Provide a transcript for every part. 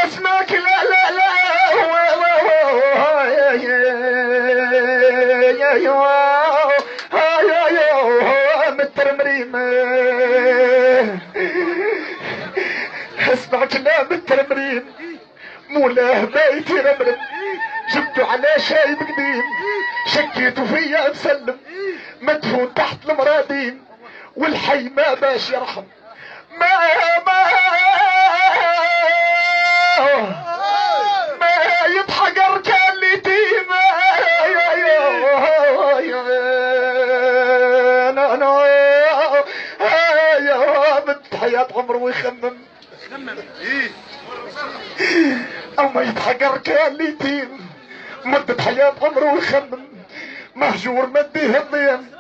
اسمعك لا لا لا يا مترمريم اسمعك لا مترمريم مولاه بيتي رمرم جبته على شايب قديم شكيته فيا مسلم مدفون تحت المرادين والحي ما باش يرحم ما يضحك اركان اليتيم يا بنت حياة عمره ويخمم او ما يضحك اركان اليتيم مدة حياة عمره ويخمم مهجور مديه الضيم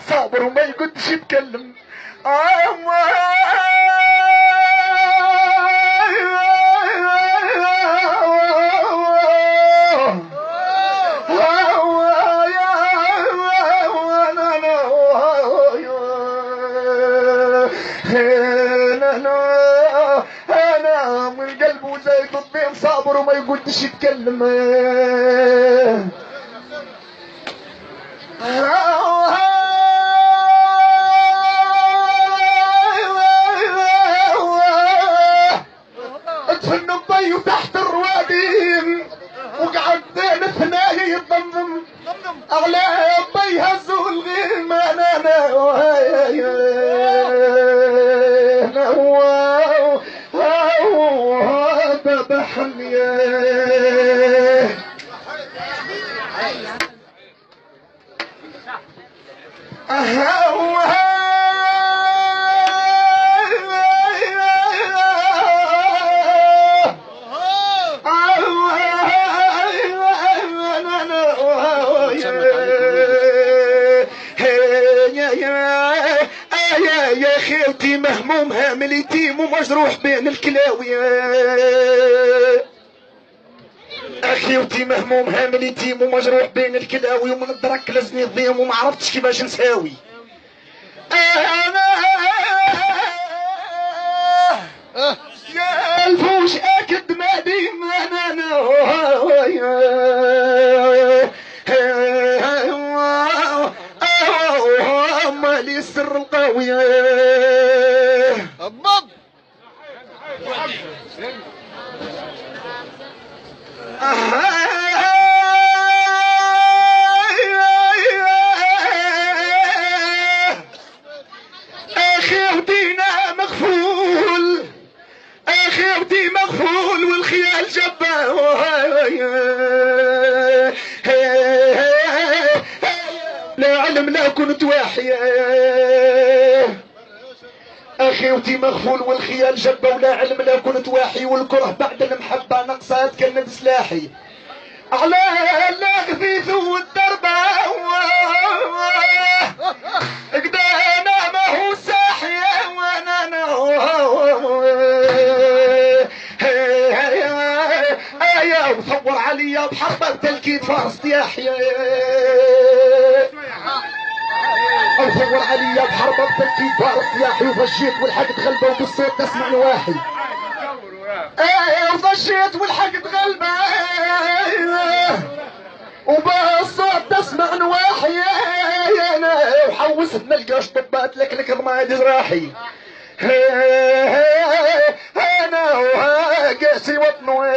صابر وما يقدش يتكلم انا من قلبه زي الضيم صابر وما يقدش يتكلم ادفن بي تحت الروادين وقعد الثنايا يتضمم على بي هزوا الغيم انا ذبحني يا خيلتي مهموم هامل يتيم ومجروح بين الكلاوي اخيوتي مهموم هامل يتيم ومجروح بين الكلاوي ومن الدرك لزني الضيم وما عرفتش كيفاش نساوي يا الفوش اكد ما ديم انا مالي السر القوي الضب اخي ودينا مغفول اخي ودي مغفول والخيال جبه لا علم لا كنت واحية اخي ودي مغفول والخيال جبه ولا علم لا كنت واحي والكره بعد المحبة نقصات كنت سلاحي على الغثيث والدربة قدانا ما هو ساحي وانا وصور عليا بحربة تلكيد فارس دياحي وصور عليا بحربة تلكيد فارس دياحي وفجيت والحق غلبة وبالصوت تسمع نواحي وفجيت والحق غلبة وبالصوت تسمع نواحي انا وحوست ملقاش طبات لك رماد جراحي انا وقاسي وطني